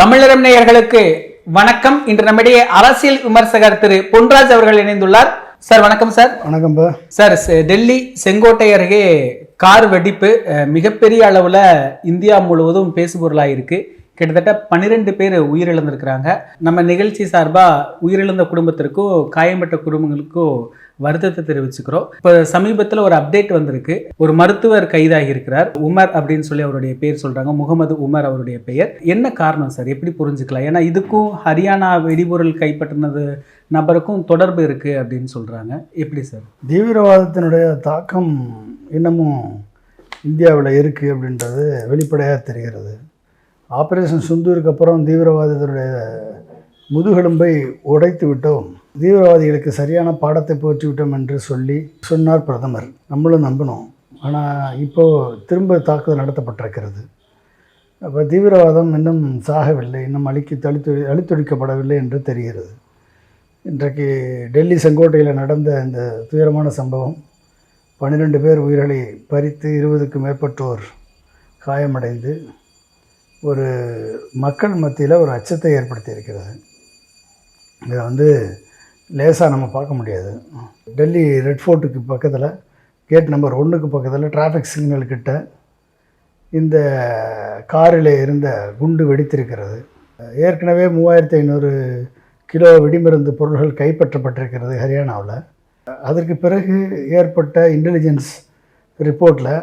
தமிழரம் நேயர்களுக்கு வணக்கம். இன்று நம்மிடையே அரசியல் விமர்சகர் திரு பொன்ராஜ் அவர்கள் இணைந்துள்ளார். சார் வணக்கம். சார் வணக்கம் சார். டெல்லி செங்கோட்டை அருகே கார் வெடிப்பு மிகப்பெரிய அளவுல இந்தியா முழுவதும் பேசுபொருளாயிருக்கு. கிட்டத்தட்ட 12 பேர் உயிரிழந்திருக்கிறாங்க. நம்ம நிகழ்ச்சி சார்பா உயிரிழந்த குடும்பத்திற்கும் காயம்பட்ட குடும்பங்களுக்கும் வருத்தத்தை தெரிவிச்சுக்கிறோம். இப்போ சமீபத்தில் ஒரு அப்டேட் வந்திருக்கு. ஒரு மருத்துவர் கைதாகி இருக்கிறார். உமர் அப்படின்னு சொல்லி அவருடைய பேர் சொல்றாங்க. முகமது உமர் அவருடைய பெயர். என்ன காரணம் சார், எப்படி புரிஞ்சுக்கலாம்? ஏன்னா இதுக்கும் ஹரியானா வெடிபொருள் கைப்பற்றினது நபருக்கும் தொடர்பு இருக்கு அப்படின்னு சொல்றாங்க. எப்படி சார்? தீவிரவாதத்தினுடைய தாக்கம் இன்னமும் இந்தியாவில் இருக்குது அப்படின்றது வெளிப்படையாக தெரிகிறது. ஆப்ரேஷன் சிந்தூருக்கு அப்புறம் தீவிரவாதத்தினுடைய முதுகெலும்பை உடைத்து விட்டோம், தீவிரவாதிகளுக்கு சரியான பாடத்தை போற்றி விட்டோம் என்று சொன்னார் பிரதமர். நம்மளும் நம்பினோம். ஆனால் இப்போது திரும்ப தாக்குதல் நடத்தப்பட்டிருக்கிறது. அப்போ தீவிரவாதம் இன்னும் சாகவில்லை, இன்னும் அழித்தொழிக்கப்படவில்லை என்று தெரிகிறது. இன்றைக்கு டெல்லி செங்கோட்டையில் நடந்த இந்த துயரமான சம்பவம் 12 பேர் உயிர்களை பறித்து 20க்கும் மேற்பட்டோர் காயமடைந்து ஒரு மக்கள் மத்தியில் ஒரு அச்சத்தை ஏற்படுத்தி இருக்கிறது. இதை லேசாக நம்ம பார்க்க முடியாது. டெல்லி ரெட் ஃபோர்ட்டுக்கு பக்கத்தில் கேட் நம்பர் 1க்கு பக்கத்தில் டிராஃபிக் சிக்னல் கிட்ட இந்த காரில் இருந்த குண்டு வெடித்திருக்கிறது. ஏற்கனவே 3500 கிலோ வெடிமருந்து பொருள்கள் கைப்பற்றப்பட்டிருக்கிறது ஹரியானாவில். அதற்கு பிறகு ஏற்பட்ட இன்டெலிஜென்ஸ் ரிப்போர்ட்டில்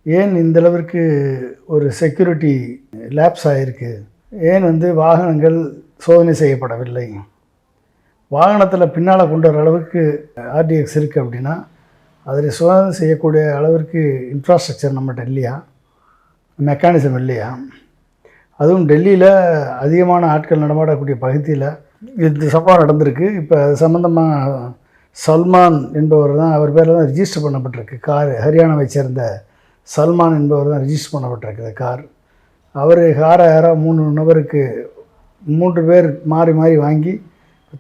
ஏன் இந்தளவிற்கு ஒரு செக்யூரிட்டி லேப்ஸ் ஆகிருக்கு, ஏன் வாகனங்கள் சோதனை செய்யப்படவில்லை, வாகனத்தில் பின்னால் கொண்டு வர அளவுக்கு ஆர்டிஎக்ஸ் இருக்குது அப்படின்னா அதில் சோதனை செய்யக்கூடிய அளவிற்கு இன்ஃப்ராஸ்ட்ரக்சர் நம்மகிட்ட இல்லையா, மெக்கானிசம் இல்லையா? அதுவும் டெல்லியில் அதிகமான ஆட்கள் நடமாடக்கூடிய பகுதியில் இந்த சம்பவம் நடந்திருக்கு. இப்போ அது சம்மந்தமாக சல்மான் என்பவர் தான், அவர் பேரில் தான் ரிஜிஸ்டர் பண்ணப்பட்டிருக்கு கார். ஹரியானாவை சேர்ந்த சல்மான் என்பவர் தான் ரிஜிஸ்டர் பண்ணப்பட்டிருக்குது கார். அவர் காரை யாராவது 3 நபருக்கு 3 பேர் மாறி மாறி வாங்கி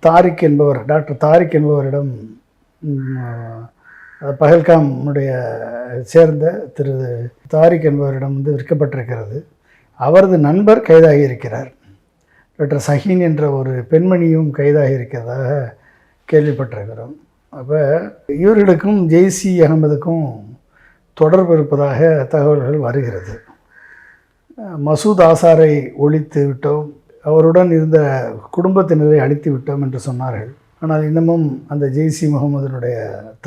தாரிக் என்பவர், டாக்டர் தாரிக் என்பவரிடம், பஹல்காமுடைய சேர்ந்த திரு தாரிக் என்பவரிடம் விற்கப்பட்டிருக்கிறது. அவரது நண்பர் கைதாகி இருக்கிறார். டாக்டர் சஹீன் என்ற ஒரு பெண்மணியும் கைதாகி இருக்கிறதாக கேள்விப்பட்டிருக்கிறோம். அப்போ இவர்களுக்கும் ஜெய்சி அகமதுக்கும் தொடர்பு இருப்பதாக தகவல்கள் வருகிறது. மசூத் ஆசாரை ஒழித்து விட்டோம், அவருடன் இருந்த குடும்பத்தினரை அழித்து விட்டோம் என்று சொன்னார்கள். ஆனால் இன்னமும் அந்த ஜெய்சி முகமதுனுடைய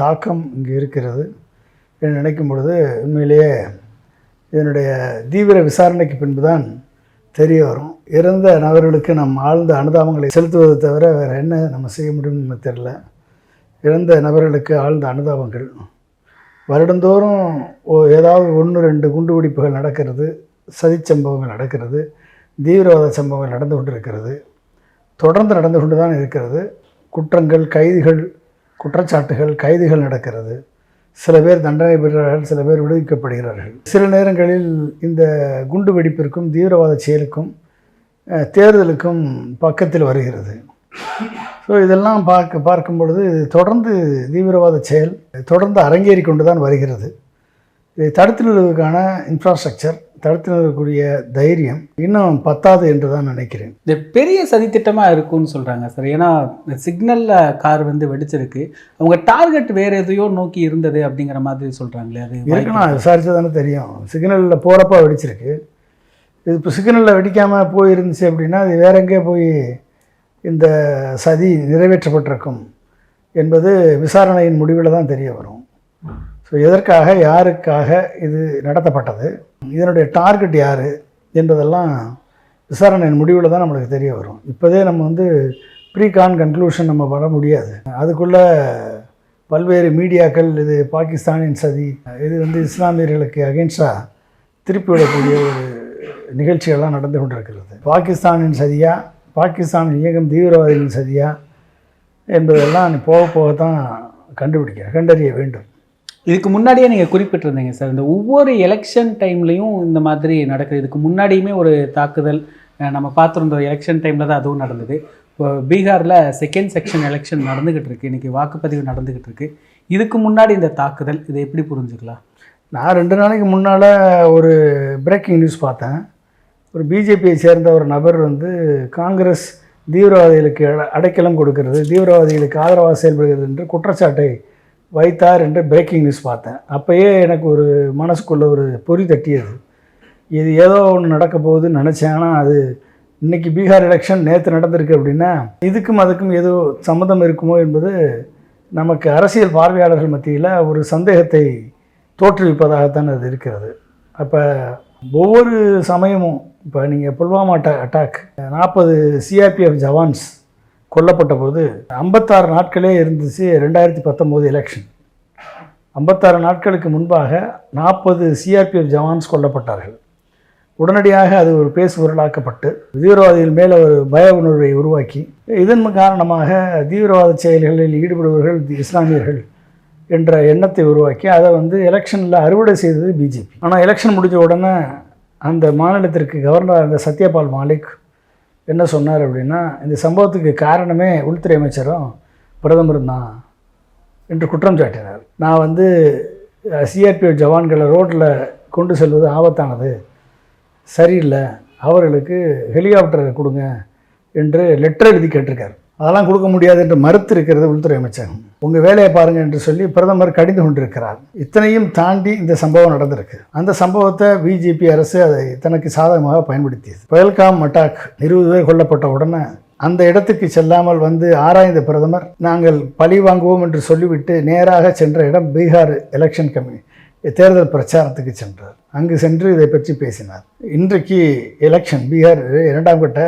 தாக்கம் இங்கே இருக்கிறது என்று நினைக்கும் பொழுது உண்மையிலேயே இதனுடைய தீவிர விசாரணைக்கு பின்புதான் தெரிய வரும். இறந்த நபர்களுக்கு நம் ஆழ்ந்த அனுதாபங்களை செலுத்துவதை தவிர வேறு என்ன நம்ம செய்ய முடியும்னு நமக்கு தெரியல. இறந்த நபர்களுக்கு ஆழ்ந்த அனுதாபங்கள். வருடந்தோறும் ஏதாவது 1-2 குண்டுவெடிப்புகள் நடக்கிறது, சதிச்சம்பவங்கள் நடக்கிறது, தீவிரவாத சம்பவங்கள் நடந்து கொண்டிருக்கிறது, தொடர்ந்து நடந்து கொண்டு தான் இருக்கிறது. குற்றங்கள், கைதுகள், குற்றச்சாட்டுகள், கைதுகள் நடக்கிறது. சில பேர் தண்டனை பெறுகிறார்கள், சில பேர் விடுவிக்கப்படுகிறார்கள். சில நேரங்களில் இந்த குண்டு வெடிப்பிற்கும் தீவிரவாத செயலுக்கும் தேர்தலுக்கும் பக்கத்தில் வருகிறது. ஸோ இதெல்லாம் பார்க்கும் பொழுது தொடர்ந்து தீவிரவாத செயல் தொடர்ந்து அரங்கேறி கொண்டு தான் வருகிறது. இதை தடுத்து நிறுவதற்கான இன்ஃப்ராஸ்ட்ரக்சர், தடுத்து நிறுவக்கூடிய தைரியம் இன்னும் பத்தாது என்று தான் நினைக்கிறேன். இந்த பெரிய சதித்திட்டமாக இருக்கும்னு சொல்கிறாங்க சார். ஏன்னா சிக்னலில் கார் வெடிச்சிருக்கு, அவங்க டார்கெட் வேறு எதையோ நோக்கி இருந்தது அப்படிங்கிற மாதிரி சொல்கிறாங்களே. அது இருக்குன்னா விசாரித்து தானே தெரியும். சிக்னலில் போகிறப்ப வெடிச்சிருக்கு. இது இப்போ சிக்னலில் வெடிக்காமல் போயிருந்துச்சு அப்படின்னா அது வேற எங்கேயோ போய் இந்த சதி நிறைவேற்றப்பட்டிருக்கும் என்பது விசாரணையின் முடிவில் தான் தெரிய வரும். ஸோ எதற்காக, யாருக்காக இது நடத்தப்பட்டது, இதனுடைய டார்கெட் யார் என்பதெல்லாம் விசாரணையின் முடிவில் தான் நம்மளுக்கு தெரிய வரும். இப்போதே நம்ம கன்க்ளூஷன் நம்ம வர முடியாது. அதுக்குள்ளே பல்வேறு மீடியாக்கள் இது பாகிஸ்தானின் சதி, இது இஸ்லாமியர்களுக்கு அகென்ஸ்டாக திருப்பி விடக்கூடிய ஒரு நிகழ்ச்சிகள்லாம் நடந்து கொண்டிருக்கிறது. பாகிஸ்தானின் சதியா, பாகிஸ்தான் இயக்கம் தீவிரவாதிகளின் சதியா என்பதெல்லாம் போக போகத்தான் கண்டறிய வேண்டும். இதுக்கு முன்னாடியே நீங்கள் குறிப்பிட்டிருந்தீங்க சார், இந்த ஒவ்வொரு எலெக்ஷன் டைம்லையும் இந்த மாதிரி நடக்குது. இதுக்கு முன்னாடியுமே ஒரு தாக்குதல் நம்ம பார்த்துருந்தோம். எலெக்ஷன் டைமில் தான் அதுவும் நடந்தது. இப்போ பீகாரில் 2nd செக்ஷன் எலெக்ஷன் நடந்துக்கிட்டு இருக்குது, இன்றைக்கி வாக்குப்பதிவு நடந்துக்கிட்டு இருக்குது. இதுக்கு முன்னாடி இந்த தாக்குதல், இதை எப்படி புரிஞ்சுக்கலாம்? நான் 2 நாளைக்கு முன்னால் ஒரு பிரேக்கிங் நியூஸ் பார்த்தேன். ஒரு பிஜேபியை சேர்ந்த ஒரு நபர் வந்து காங்கிரஸ் தீவிரவாதிகளுக்கு அடைக்கலம் கொடுக்கிறது, தீவிரவாதிகளுக்கு ஆதரவாக செயல்படுகிறது என்று குற்றச்சாட்டை வைத்தார் என்று பிரேக்கிங் நியூஸ் பார்த்தேன். அப்போயே எனக்கு ஒரு மனசுக்குள்ளே ஒரு பொறி தட்டியது. இது ஏதோ ஒன்று நடக்க போகுதுன்னு நினச்சேன். ஆனால் அது இன்றைக்கி பீகார் எலெக்ஷன் நேற்று நடந்திருக்கு அப்படின்னா இதுக்கும் அதுக்கும் ஏதோ சம்மந்தம் இருக்குமோ என்பது நமக்கு அரசியல் பார்வையாளர்கள் மத்தியில் ஒரு சந்தேகத்தை தோற்றுவிப்பதாகத்தான் அது இருக்கிறது. அப்போ ஒவ்வொரு சமயமும் இப்போ நீங்கள் புல்வாமா அட்டாக் 40 சிஆர்பிஎஃப் ஜவான்ஸ் கொல்லப்பட்ட போது 56 நாட்களே இருந்துச்சு 2019 எலெக்ஷன். 56 நாட்களுக்கு முன்பாக 40 சிஆர்பிஎஃப் ஜவான்ஸ் கொல்லப்பட்டார்கள். உடனடியாக அது ஒரு பேசுபொருளாக்கப்பட்டு தீவிரவாதிகள் மேலே ஒரு பய உணர்வை உருவாக்கி இதன் காரணமாக தீவிரவாத செயல்களில் ஈடுபடுபவர்கள் இஸ்லாமியர்கள் என்ற எண்ணத்தை உருவாக்கி அதை வந்து எலெக்ஷனில் அறுவடை செய்தது பிஜேபி. ஆனால் எலெக்ஷன் முடிஞ்ச உடனே அந்த மாநிலத்திற்கு கவர்னராக இருந்த சத்யபால் மாலிக் என்ன சொன்னார் அப்படின்னா, இந்த சம்பவத்துக்கு காரணமே உள்துறை அமைச்சரும் பிரதமரும் தான் என்று குற்றம் சாட்டினார். நான் வந்து சிஆர்பிஎஃப் ஜவான்களை ரோட்டில் கொண்டு செல்வது ஆபத்தானது, சரியில்லை, அவர்களுக்கு ஹெலிகாப்டர் கொடுங்க என்று லெட்டர் எழுதி கேட்டிருக்கார். அதெல்லாம் கொடுக்க முடியாது என்று மறுத்து இருக்கிறது உள்துறை அமைச்சகம். உங்கள் வேலையை பாருங்கள் என்று சொல்லி பிரதமர் கடிந்து கொண்டிருக்கிறார். இத்தனையும் தாண்டி இந்த சம்பவம் நடந்திருக்கு. அந்த சம்பவத்தை பிஜேபி அரசு அதை தனக்கு சாதகமாக பயன்படுத்தியது. பஹல்காம் அட்டாக் 20 பேர் கொல்லப்பட்ட உடனே அந்த இடத்துக்கு செல்லாமல் வந்து ஆராய்ந்த பிரதமர் நாங்கள் பழி வாங்குவோம் என்று சொல்லிவிட்டு நேராக சென்ற இடம் பீகார் எலெக்ஷன் தேர்தல் பிரச்சாரத்துக்கு சென்றார். அங்கு சென்று இதை பற்றி பேசினார். இன்றைக்கு எலெக்ஷன் பீகார் 2ஆம் கட்ட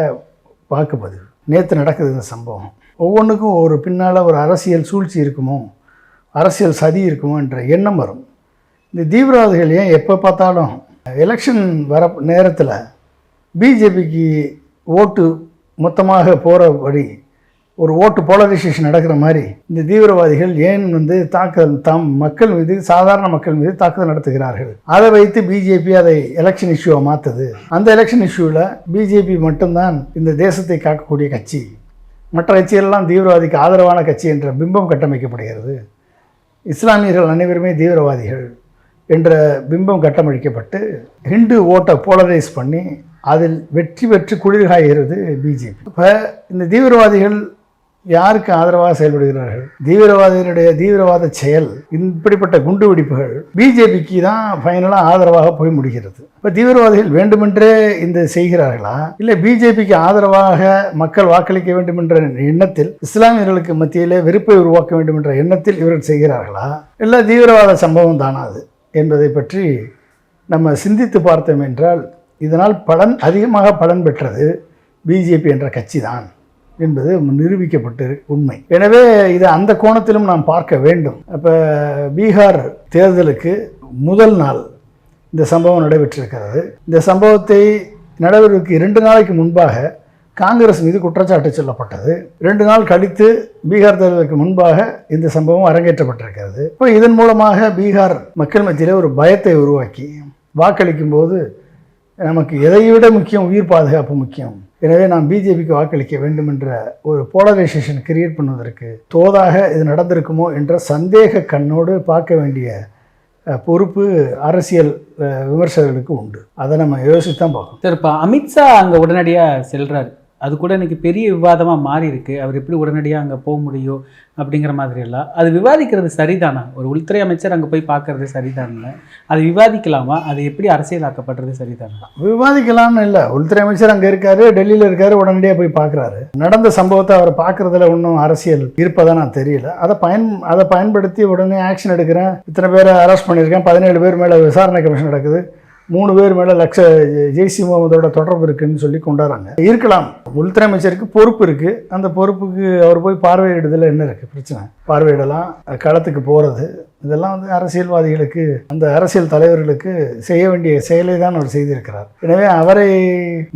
வாக்குப்பதிவு நேற்று நடக்குது. இந்த சம்பவம் ஒவ்வொன்றுக்கும் ஒரு பின்னால் ஒரு அரசியல் சூழ்ச்சி இருக்குமோ, அரசியல் சதி இருக்குமோ என்ற எண்ணம் வரும். இந்த தீவிரவாதிகள் ஏன் எப்போ பார்த்தாலும் எலெக்ஷன் வர நேரத்தில் பிஜேபிக்கு ஓட்டு மொத்தமாக போகிறபடி ஒரு ஓட்டு போலரைசேஷன் நடக்கிற மாதிரி இந்த தீவிரவாதிகள் ஏன் வந்து தாக்குதல் மக்கள் மீது, சாதாரண மக்கள் மீது தாக்குதல் நடத்துகிறார்கள். அதை வைத்து பிஜேபி அதை எலெக்ஷன் இஷ்யூவை மாற்றுது. அந்த எலெக்ஷன் இஷ்யூவில் பிஜேபி மட்டும்தான் இந்த தேசத்தை காக்கக்கூடிய கட்சி, மற்ற கட்சிகளெல்லாம் தீவிரவாதிக்கு ஆதரவான கட்சி என்ற பிம்பம் கட்டமைக்கப்படுகிறது. இஸ்லாமியர்கள் அனைவருமே தீவிரவாதிகள் என்ற பிம்பம் கட்டமைக்கப்பட்டு ஹிந்து ஓட்டை போலரைஸ் பண்ணி அதில் வெற்றி பெற்று குளிர்காய்கிறது பிஜேபி. இப்போ இந்த தீவிரவாதிகள் யாருக்கு ஆதரவாக செயல்படுகிறார்கள்? தீவிரவாதிகளுடைய தீவிரவாத செயல், இப்படிப்பட்ட குண்டு வெடிப்புகள் பிஜேபிக்கு தான் ஃபைனலாக ஆதரவாக போய் முடிகிறது. இப்போ தீவிரவாதிகள் வேண்டுமென்றே இந்த செய்கிறார்களா, இல்லை பிஜேபிக்கு ஆதரவாக மக்கள் வாக்களிக்க வேண்டும் என்ற எண்ணத்தில், இஸ்லாமியர்களுக்கு மத்தியிலே வெறுப்பை உருவாக்க வேண்டும் என்ற எண்ணத்தில் இவர்கள் செய்கிறார்களா, இல்லை தீவிரவாத சம்பவம் தானா அது என்பதை பற்றி நம்ம சிந்தித்து பார்த்தோம் என்றால் இதனால் அதிகமாக பலன் பெற்றது பிஜேபி என்ற கட்சி தான் என்பது நிரூபிக்கப்பட்டு உண்மை. எனவே இது அந்த கோணத்திலும் நாம் பார்க்க வேண்டும். அப்போ பீகார் தேர்தலுக்கு முதல் நாள் இந்த சம்பவம் நடைபெற்றிருக்கிறது. இந்த சம்பவத்தை நடைபெறுவதற்கு 2 நாளைக்கு முன்பாக காங்கிரஸ் மீது குற்றச்சாட்டு சொல்லப்பட்டது. 2 நாள் கழித்து பீகார் தேர்தலுக்கு முன்பாக இந்த சம்பவம் அரங்கேற்றப்பட்டிருக்கிறது. இப்போ இதன் மூலமாக பீகார் மக்கள் மத்தியில் ஒரு பயத்தை உருவாக்கி வாக்களிக்கும் போது நமக்கு எதைவிட முக்கியம் உயிர் பாதுகாப்பு முக்கியம், எனவே நாம் பிஜேபிக்கு வாக்களிக்க வேண்டும் என்ற ஒரு போலரைசேஷன் கிரியேட் பண்ணுவதற்கு தோதாக இது நடந்திருக்குமோ என்ற சந்தேக கண்ணோடு பார்க்க வேண்டிய பொறுப்பு அரசியல் விமர்சகர்களுக்கு உண்டு. அதை நம்ம யோசித்து தான் பார்க்கணும். சார், இப்போ அமித்ஷா அங்கே உடனடியாக செல்கிறார், அது கூட இன்றைக்கி பெரிய விவாதமாக மாறி இருக்கு. அவர் எப்படி உடனடியாக அங்கே போக முடியும் அப்படிங்கிற மாதிரியெல்லாம் அது விவாதிக்கிறது சரிதானா? ஒரு உள்துறை அமைச்சர் அங்கே போய் பார்க்கறது சரிதானே? அது விவாதிக்கலாமா? அது எப்படி அரசியலாக்கப்படுறது சரிதானா? விவாதிக்கலாம்னு இல்லை. உள்துறை அமைச்சர் அங்கே இருக்காரு, டெல்லியில் இருக்காரு, உடனடியாக போய் பார்க்குறாரு. நடந்த சம்பவத்தை அவர் பார்க்குறதுல ஒன்றும் அரசியல் இருப்பதா நான் தெரியல. அதை பயன்படுத்தி உடனே ஆக்ஷன் எடுக்கிறேன், இத்தனை பேரை அரெஸ்ட் பண்ணியிருக்கேன், 17 பேர் மேலே விசாரணை கமிஷன் நடக்குது, 3 பேர் மேலே ஜெய்சி முகமதோட தொடர்பு இருக்குன்னு சொல்லி கொண்டாடுறாங்க. இருக்கலாம், உள்துறை அமைச்சருக்கு பொறுப்பு இருக்குது. அந்த பொறுப்புக்கு அவர் போய் பார்வையிடுதல் என்ன இருக்குது பிரச்சனை? பார்வையிடலாம், களத்துக்கு போகிறது, இதெல்லாம் வந்து அரசியல்வாதிகளுக்கு, அந்த அரசியல் தலைவர்களுக்கு செய்ய வேண்டிய செயலை தான் அவர் செய்திருக்கிறார். எனவே அவரை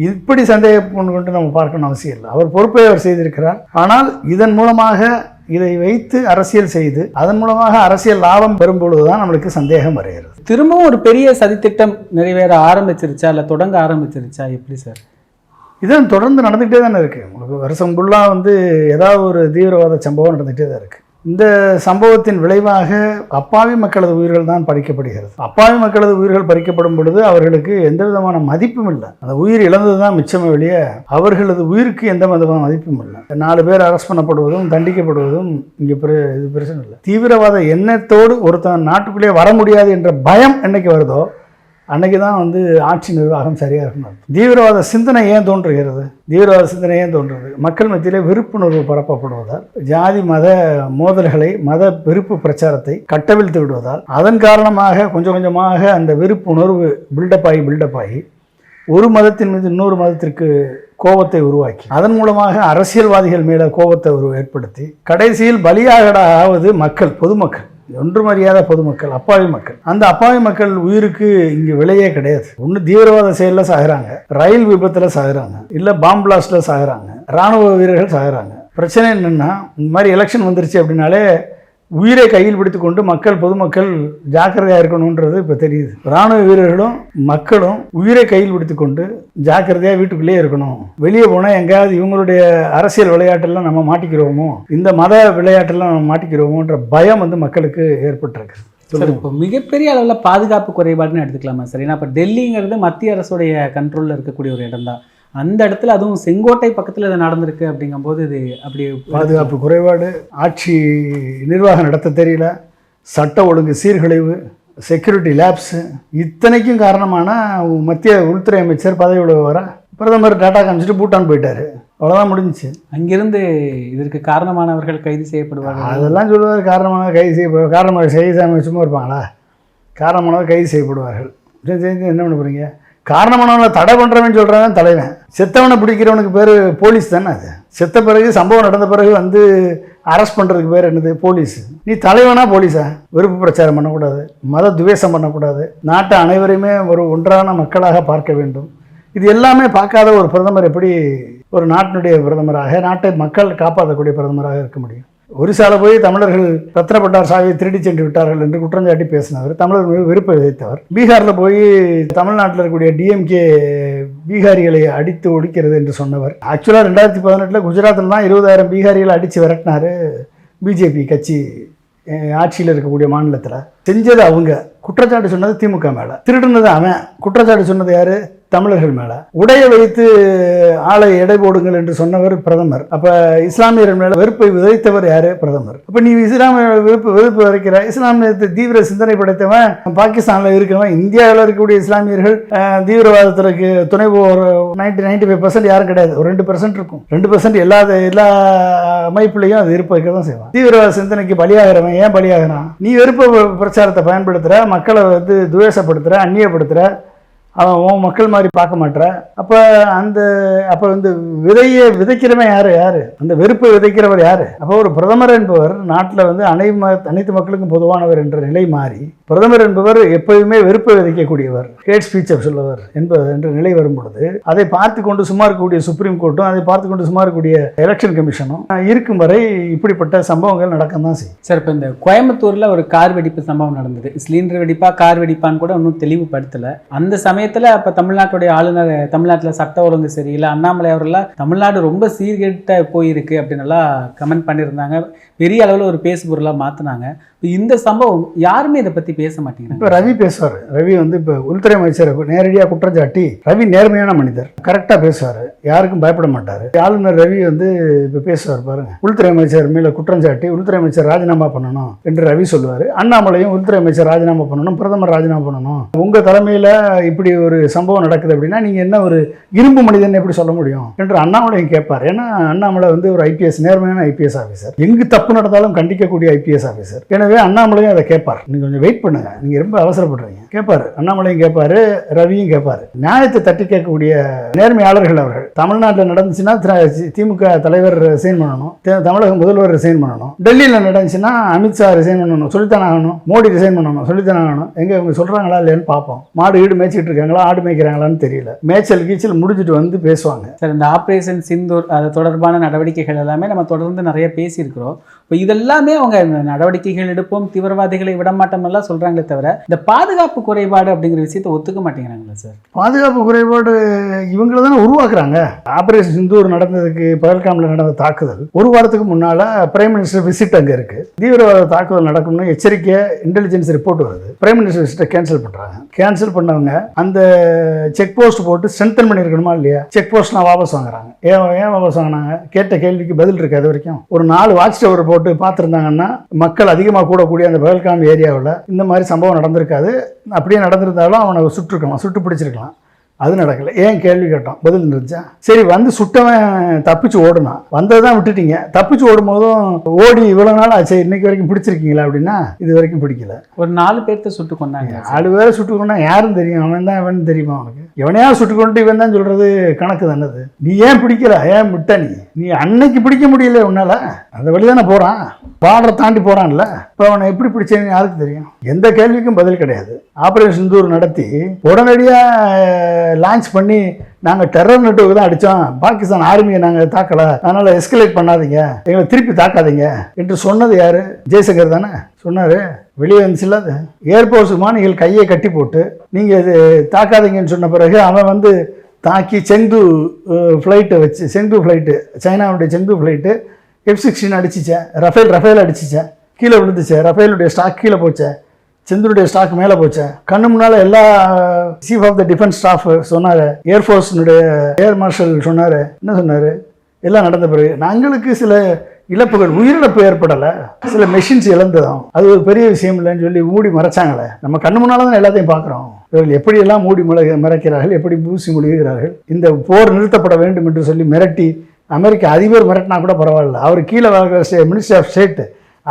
இப்படி சந்தேகம் கொண்டு நம்ம பார்க்கணும் அவசியம் இல்லை. அவர் பொறுப்பை அவர் செய்திருக்கிறார். ஆனால் இதன் மூலமாக இதை வைத்து அரசியல் செய்து அதன் மூலமாக அரசியல் லாபம் பெறும் பொழுதுதான் நம்மளுக்கு சந்தேகம் வருகிறது. திரும்பவும் ஒரு பெரிய சதித்திட்டம் நிறைவேற ஆரம்பிச்சிருச்சா, இல்லை தொடங்க ஆரம்பிச்சிருச்சா, எப்படி சார்? இதன் தொடர்ந்து நடந்துகிட்டே தானே இருக்குது. உங்களுக்கு வருஷம் ஃபுல்லாக வந்து ஏதாவது ஒரு தீவிரவாத சம்பவம் நடந்துகிட்டே தான் இருக்குது. இந்த சம்பவத்தின் விளைவாக அப்பாவி மக்களது உயிர்கள் தான் பறிக்கப்படுகிறது. அப்பாவி மக்களது உயிர்கள் பறிக்கப்படும் பொழுது அவர்களுக்கு எந்த விதமான மதிப்பும் இல்லை. அந்த உயிர் இழந்தது தான் மிச்சமே வெளியே அவர்களது உயிருக்கு எந்த விதமான மதிப்பும் இல்லை. 4 பேர் அரெஸ்ட் பண்ணப்படுவதும் தண்டிக்கப்படுவதும் இங்கே இது பிரச்சனை இல்லை. தீவிரவாத எண்ணத்தோடு ஒருத்தன் நாட்டுக்குள்ளே வர முடியாது என்ற பயம் என்னைக்கு வருதோ அன்னைக்கு தான் ஆட்சி நிர்வாகம் சரியாக இருக்கணும். தீவிரவாத சிந்தனை ஏன் தோன்றுகிறது? தீவிரவாத சிந்தனை ஏன் தோன்றுறது? மக்கள் மத்தியிலே விருப்புணர்வு பரப்பப்படுவதால், ஜாதி மத மோதல்களை, மத வெறுப்பு பிரச்சாரத்தை கட்டவிழ்த்து விடுவதால், அதன் காரணமாக கொஞ்சம் கொஞ்சமாக அந்த விருப்புணர்வு பில்டப் ஆகி ஒரு மதத்தின் மீது இன்னொரு மதத்திற்கு கோபத்தை உருவாக்கி அதன் மூலமாக அரசியல்வாதிகள் மேலே கோபத்தை ஏற்படுத்தி கடைசியில் பலியாகடாவது மக்கள், பொதுமக்கள், ஒன்றும் அறியாத பொதுமக்கள், அப்பாவி மக்கள். அந்த அப்பாவி மக்கள் உயிருக்கு இங்கே விலையே கிடையாது. ஒன்று தீவிரவாத செயலில் சாகுறாங்க, ரயில் விபத்தில் சாகுறாங்க, இல்லை பாம் பிளாஸ்டில் சாகுறாங்க, இராணுவ வீரர்கள் சாகுறாங்க. பிரச்சனை என்னென்னா, இந்த மாதிரி எலெக்ஷன் வந்துருச்சு அப்படின்னாலே உயிரை கையில் பிடித்து கொண்டு பொதுமக்கள் ஜாக்கிரதையாக இருக்கணுன்றது இப்போ தெரியுது. இராணுவ வீரர்களும் மக்களும் உயிரை கையில் பிடித்து கொண்டு ஜாக்கிரதையாக வீட்டுக்குள்ளேயே இருக்கணும். வெளியே போனால் எங்கேயாவது இவங்களுடைய அரசியல் விளையாட்டெல்லாம் நம்ம மாட்டிக்கிறோமோ, இந்த மத விளையாட்டெல்லாம் நம்ம மாட்டிக்கிறோமோன்ற பயம் மக்களுக்கு ஏற்பட்டிருக்கு. சார், இப்போ மிகப்பெரிய அளவில் பாதுகாப்பு குறைபாடுன்னு எடுத்துக்கலாமா சார்? ஏன்னா இப்போ டெல்லிங்கிறது மத்திய அரசுடைய கண்ட்ரோலில் இருக்கக்கூடிய ஒரு இடம் தான். அந்த இடத்துல அதுவும் செங்கோட்டை பக்கத்தில் இது நடந்திருக்கு அப்படிங்கும்போது இது அப்படி பாதுகாப்பு குறைபாடு, ஆட்சி நிர்வாகம் நடத்த தெரியல, சட்ட ஒழுங்கு சீர்குலைவு, செக்யூரிட்டி லேப்ஸு, இத்தனைக்கும் காரணமான மத்திய உள்துறை அமைச்சர் பதவியோட வர பிரதமர் டாட்டா காமிச்சிட்டு பூட்டான் போயிட்டார். அவ்வளோதான் முடிஞ்சிச்சு. அங்கிருந்து இதற்கு காரணமானவர்கள் கைது செய்யப்படுவார்கள் அதெல்லாம் சொல்லுவார். காரணமானவர் கைது செய்யப்படுவார். காரணமாக செய்யாமல் சும்மா இருப்பாங்களா? காரணமானவர் கைது செய்யப்படுவார்கள். என்ன பண்ண போகிறீங்க? காரணமானவனை தடை பண்ணுறவன் சொல்கிறவன் தலைவன். செத்தவனை பிடிக்கிறவனுக்கு பேர் போலீஸ் தானே. அது செத்த பிறகு, சம்பவம் நடந்த பிறகு அரெஸ்ட் பண்ணுறதுக்கு பேர் என்னது? போலீஸ். நீ தலைவனா போலீஸா? விருப்ப பிரச்சாரம் பண்ணக்கூடாது, மத துவேஷம் பண்ணக்கூடாது, நாட்டை அனைவரையுமே ஒன்றான மக்களாக பார்க்க வேண்டும். இது எல்லாமே பார்க்காத ஒரு பிரதமர் எப்படி ஒரு நாட்டினுடைய பிரதமராக, நாட்டை மக்கள் காப்பாற்றக்கூடிய பிரதமராக இருக்க முடியும்? ஒரிசால போய் தமிழர்கள் ரத்னப்பட்டார் சாவியை திருடி சென்று விட்டார்கள் என்று குற்றஞ்சாட்டி பேசினவர், தமிழர் மீது வெறுப்பை விதைத்தவர். பீகாரில் போய் தமிழ்நாட்டில் இருக்கக்கூடிய டிஎம்கே பீகாரிகளை அடித்து ஒழிக்கிறது என்று சொன்னவர். ஆக்சுவலாக 2018 குஜராத்தில் தான் 20,000 பீகாரிகளை அடித்து விரட்டினார் பிஜேபி கட்சி ஆட்சியில் இருக்கக்கூடிய மாநிலத்தில். செஞ்சது அவங்க, குற்றச்சாட்டு சொன்னது திமுக மேலே, திருடுனது அவன், குற்றச்சாட்டு சொன்னது யார்? தமிழர்கள் மேலே. உடைய வைத்து ஆளை எடை போடுங்கள் என்று சொன்னவர் பிரதமர். அப்போ இஸ்லாமியர்கள் மேலே வெறுப்பை விதைத்தவர் யார்? பிரதமர். அப்போ நீ இஸ்லாமிய வெறுப்பு வரைக்கிற, இஸ்லாமியத்தை தீவிர சிந்தனை படைத்தவன் பாகிஸ்தானில் இருக்கவன், இந்தியாவில் இருக்கக்கூடிய இஸ்லாமியர்கள் தீவிரவாதத்திற்கு துணை போகிற 95% யாரும் கிடையாது. ஒரு 2% இருக்கும். 2% எல்லா அமைப்புலையும் அது இருப்பதற்கு தான் செய்வான். தீவிரவாத சிந்தனைக்கு பலியாகிறவன் ஏன் பலியாகிறான்? நீ வெறுப்பு பிரச்சாரத்தை பயன்படுத்துகிற, மக்களை துவேஷப்படுத்துகிற, அந்நியப்படுத்துகிற, அவன் உன் மக்கள் மாதிரி பார்க்க மாட்டேற. அப்போ விதையை விதைக்கிறவன் யார்? அந்த வெறுப்பை விதைக்கிறவர் யார்? அப்போ ஒரு பிரதமர் என்பவர் நாட்டில் அனைத்து மக்களுக்கும் பொதுவானவர் என்ற நிலை மாறி, பிரதமர் என்பவர் எப்போதுமே வெறுப்பை விதைக்கக்கூடியவர், ஹேட் ஸ்பீச்சை சொல்லுவர் என்ற நிலை வரும் பொழுது, அதை பார்த்து கொண்டு சும்மா இருக்கக்கூடிய சுப்ரீம் கோர்ட்டும், அதை பார்த்து கொண்டு சும்மா இருக்கக்கூடிய எலெக்ஷன் கமிஷனும் இருக்கும் வரை இப்படிப்பட்ட சம்பவங்கள் நடக்க தான் செய்யும். சார், இப்போ இந்த கோயம்புத்தூரில் ஒரு கார் வெடிப்பு சம்பவம் நடந்தது. சிலிண்டர் வெடிப்பா கார் வெடிப்பான்னு கூட இன்னும் தெளிவுபடுத்தலை. அந்த சமயத்தில் அப்போ தமிழ்நாட்டுடைய ஆளுநர், தமிழ்நாட்டில் சட்ட ஒழுங்கு சரியில்லை, அண்ணாமலை அவர்களாம் தமிழ்நாடு ரொம்ப சீர்கெட்ட போயிருக்கு அப்படின்னு எல்லாம் கமெண்ட் பண்ணியிருந்தாங்க. பெரிய அளவில் ஒரு பேசு பொருளாக மாற்றினாங்க. இந்த சம்பவம் யாருமே இதை பற்றி பேச மாட்டேங்கிறாங்க. இப்போ ரவி பேசுவார். ரவி இப்போ உள்துறை அமைச்சர் நேரடியாக குற்றச்சாட்டி, ரவி நேர்மையான மனிதர், கரெக்டாக பேசுவார், யாருக்கும் பயப்பட மாட்டார். ஆளுநர் ரவி இப்போ பேசுவார் பாருங்க. உள்துறை அமைச்சர் மேலே குற்றஞ்சாட்டி உள்துறை அமைச்சர் ராஜினாமா பண்ணணும் என்று ரவி சொல்லுவார். அண்ணாமலையும் உள்துறை அமைச்சர் ராஜினாமா பண்ணணும், பிரதமர் ராஜினாமா பண்ணணும், உங்கள் தலைமையில் இப்படி ஒரு சம்பவம் நடக்குது அப்படின்னா நீங்கள் என்ன ஒரு இரும்பு மனிதன் எப்படி சொல்ல முடியும் என்று அண்ணாமலையும் கேட்பார். ஏன்னா அண்ணாமலை ஒரு ஐபிஎஸ், நேர்மையான ஐபிஎஸ் ஆஃபீஸர், எங்கு தப்பு நடந்தாலும் கண்டிக்கக்கூடிய ஐபிஎஸ் ஆஃபீஸர். எனவே அண்ணாமலையும் அதை கேட்பார். நீங்கள் கொஞ்சம் வெயிட் பண்ணுங்க, நீங்கள் ரொம்ப அவசரப்படுறீங்க, கேட்பார். அண்ணாமலையும் கேட்பாரு, ரவியும் கேட்பாரு. நியாயத்தை தட்டி கேட்கக்கூடிய நேர்மையாளர்கள் அவர்கள். தமிழ்நாட்டில் நடந்துச்சுன்னா திமுக தலைவர் ரிசைன் பண்ணணும், தமிழக முதல்வர் ரிசைன் பண்ணணும். டெல்லியில் நடந்துச்சுன்னா அமித்ஷா ரிசைன் பண்ணணும், சொல்லித்தானே ஆகணும். மோடி ரிசைன் பண்ணணும், சொல்லித்தானே ஆகணும். எங்க இவங்க சொல்றாங்களா இல்லையான்னு பார்ப்போம். மாடு ஈடு மேய்ச்சிட்டு இருக்காங்களா, ஆடு மேய்க்கிறாங்களான்னு தெரியல. மேய்ச்சல் கீச்சல் முடிச்சுட்டு பேசுவாங்க. சார், இந்த ஆப்ரேஷன் சிந்தூர் அது தொடர்பான நடவடிக்கைகள் எல்லாமே நம்ம தொடர்ந்து நிறைய பேசியிருக்கிறோம். இப்போ இதெல்லாமே அவங்க நடவடிக்கைகள் எடுப்போம், தீவிரவாதிகளை விடமாட்டோம் எல்லாம் சொல்றாங்களே தவிர இந்த பாதுகாப்பு குறைபாடு அப்படிங்கிற விஷயத்தை ஒத்துக்க மாட்டேங்கிறாங்களா சார்? பாதுகாப்பு குறைபாடு இவங்கள தானே உருவாக்குறாங்க. ஆபரேஷன் சிந்தூர் நடந்ததுக்கு, பகல்காமில் நடந்த தாக்குதல் ஒரு வாரத்துக்கு முன்னால பிரைம் மினிஸ்டர் விசிட் அங்கே இருக்கு. தீவிரவாத தாக்குதல் நடக்கும்னு எச்சரிக்கையா இன்டெலிஜென்ஸ் ரிப்போர்ட் வருது. பிரைம் மினிஸ்டர் விசிட்டை கேன்சல் பண்றாங்க. கேன்சல் பண்ணவங்க அந்த செக் போஸ்ட் போட்டு ஸ்ட்ரென்தன் பண்ணியிருக்கணுமா இல்லையா? செக் போஸ்ட்லாம் வாபஸ் வாங்குறாங்க. ஏன் வாபஸ் வாங்கினாங்க? கேட்ட கேள்விக்கு பதில் இருக்கு. அது வரைக்கும் ஒரு 4 வாட்ச் டவர் போட்டு பார்த்துருந்தாங்கன்னா மக்கள் அதிகமாக கூடக்கூடிய அந்த பகல்காம் ஏரியாவில் இந்த மாதிரி சம்பவம் நடந்திருக்காது. அப்படியே நடந்திருந்தாலும் அவனை சுட்டு பிடிச்சிருக்கலாம். அது நடக்கலை. ஏன் கேள்வி கேட்டோம், பதில் இருந்துச்சா? சரி, வந்து சுட்டவன் தப்பிச்சு ஓடுனான், வந்ததான் விட்டுட்டீங்க. தப்பிச்சு ஓடும் போதும் ஓடி இவ்வளவு நாள் ஆச்சு, இன்னைக்கு வரைக்கும் பிடிச்சிருக்கீங்களா அப்படின்னா இது வரைக்கும் பிடிக்கல. ஒரு 4 பேர்த்த சுட்டு கொண்டாங்க. 4 பேரை சுட்டு கொண்டா யாரும் தெரியும்? அவன் தான் அவன் தெரியுமா உனக்கு? எவனையா சுட்டு கொண்டு இவன் தான் சொல்றது கணக்கு தானது. நீ ஏன் பிடிக்கல? ஏன் விட்ட? நீ அன்னைக்கு பிடிக்க முடியல உன்னால? அந்த வழி தானே போறான், பார்டரை தாண்டி போறான்ல. இப்போ அவனை எப்படி பிடிச்சேன்னு யாருக்கு தெரியும்? எந்த கேள்விக்கும் பதில் கிடையாது. ஆபரேஷன் சிந்தூர் நடத்தி உடனடியாக லான்ச் பண்ணி நாங்கள் டெரர் நெட்வொர்க் தான் அடித்தோம், பாகிஸ்தான் ஆர்மியை நாங்கள் தாக்கலை, அதனால் எஸ்கலேட் பண்ணாதீங்க, எங்களை திருப்பி தாக்காதீங்க என்று சொன்னது யார்? ஜெய்சங்கர் தானே சொன்னார். வெளியே வந்துச்சுல, அது ஏர்போர்ஸ் விமானிகள் கையை கட்டி போட்டு நீங்கள் இது தாக்காதீங்கன்னு சொன்ன பிறகு அவன் வந்து தாக்கி செங்து ஃப்ளைட்டை வச்சு, செங்து ஃப்ளைட்டு, சைனாவுடைய செங்து ஃப்ளைட்டு F-16 அடிச்சிச்சேன், ரஃபேல் அடிச்சிச்சேன், கீழே விழுந்துச்சேன், ரஃபேலுடைய ஸ்டாக் கீழே போச்சேன், செந்தூருடைய ஸ்டாக் மேலே போச்சேன். கண்ணு முன்னால் எல்லா chief of the defence staff சொன்னார், ஏர்ஃபோர்ஸினுடைய ஏர் மார்ஷல் சொன்னார். என்ன சொன்னார்? எல்லாம் நடந்த பிறகு நாங்களுக்கு சில இழப்புகள், உயிரிழப்பு ஏற்படலை, சில மெஷின்ஸ் இழந்ததும் அது ஒரு பெரிய விஷயம் இல்லைன்னு சொல்லி மூடி மறைச்சாங்களே. நம்ம கண்ணு முன்னால் தான் எல்லாத்தையும் பார்க்குறோம். இவர்கள் எப்படியெல்லாம் மூடி மறைக்கிறார்கள், எப்படி பூசி மொழிகிறார்கள். இந்த போர் நிறுத்தப்பட வேண்டும் என்று சொல்லி மிரட்டி, அமெரிக்க அதிபர் மிரட்டினா கூட பரவாயில்ல, அவர் கீழே வாழ்கிற மினிஸ்டர் ஆஃப் ஸ்டேட்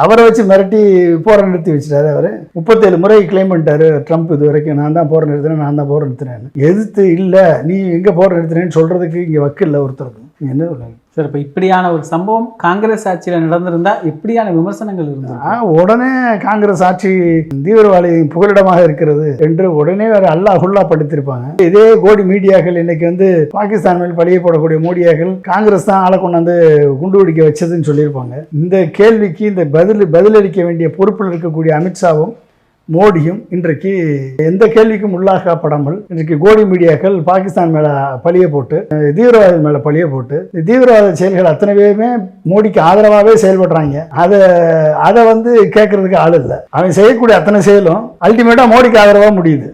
அவரை வச்சு மிரட்டி போரை நிறுத்தி வச்சுட்டாரு. அவர் 37 முறை கிளைம் பண்ணிட்டாரு ட்ரம்ப், இது வரைக்கும் நான் தான் போரை நிறுத்தினேன்னு. எதிர்த்து இல்லை, நீ எங்கே போரை நிறுத்தினேன்னு சொல்கிறதுக்கு இங்கே வக்கில்லை ஒருத்தருக்கு. என்ன சொல்லுங்க சார்? இப்போ இப்படியான ஒரு சம்பவம் காங்கிரஸ் ஆட்சியில் நடந்திருந்தா எப்படியான விமர்சனங்கள் இருந்தது? உடனே காங்கிரஸ் ஆட்சி தீவிரவாதி புகலிடமாக இருக்கிறது என்று உடனே வேற அல்லாஹுல்லா படுத்திருப்பாங்க. இதே கோடி மீடியாக்கள் இன்னைக்கு வந்து பாகிஸ்தான் மேல் பழிய போடக்கூடிய மீடியாக்கள் காங்கிரஸ் தான் ஆளை கொண்டாந்து குண்டு வெடிக்க வச்சதுன்னு சொல்லியிருப்பாங்க. இந்த கேள்விக்கு இந்த பதிலளிக்க வேண்டிய பொறுப்பில் இருக்கக்கூடிய அமித்ஷாவும் மோடியும் இன்றைக்கு எந்த கேள்விக்கும் உள்ளாக்கப்படாமல் இன்றைக்கு கோடி மீடியாக்கள் பாகிஸ்தான் மேலே பழிய போட்டு, தீவிரவாத மேலே பழிய போட்டு, தீவிரவாத செயல்கள் அத்தனை பேருமே மோடிக்கு ஆதரவாகவே செயல்படுறாங்க. அதை வந்து கேட்கறதுக்கு ஆள் இல்லை. அவன் செய்யக்கூடிய அத்தனை செயலும் அல்டிமேட்டாக மோடிக்கு ஆதரவாக முடியுது.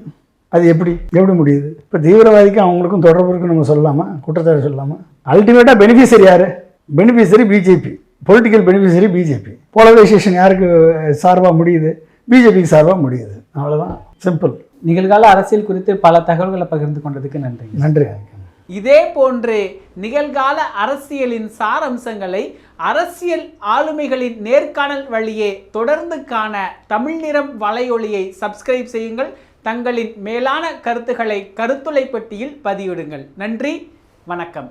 அது எப்படி முடியுது? இப்போ தீவிரவாதிக்கும் அவங்களுக்கும் தொடர்பு இருக்குன்னு நம்ம சொல்லலாமா? குற்றச்சாட்டு சொல்லலாமா? அல்டிமேட்டாக பெனிஃபிஷரி யார்? Beneficiary BJP, political beneficiary BJP. Polarisation யாருக்கு சார்பாக முடியுது? பிஜேபிக்கு சார்பாக முடியுது. அவ்வளோதான், சிம்பிள். நிகழ்கால அரசியல் குறித்து பல தகவல்களை பகிர்ந்து கொண்டதுக்கு நன்றி. நன்றி. இதே போன்று நிகழ்கால அரசியலின் சாரம்சங்களை அரசியல் ஆளுமைகளின் நேர்காணல் வழியே தொடர்ந்து காண தமிழ் நிறம் வலையொலியை சப்ஸ்கிரைப் செய்யுங்கள். தங்களின் மேலான கருத்துக்களை கருத்துளை பெட்டியில் பதிவிடுங்கள். நன்றி, வணக்கம்.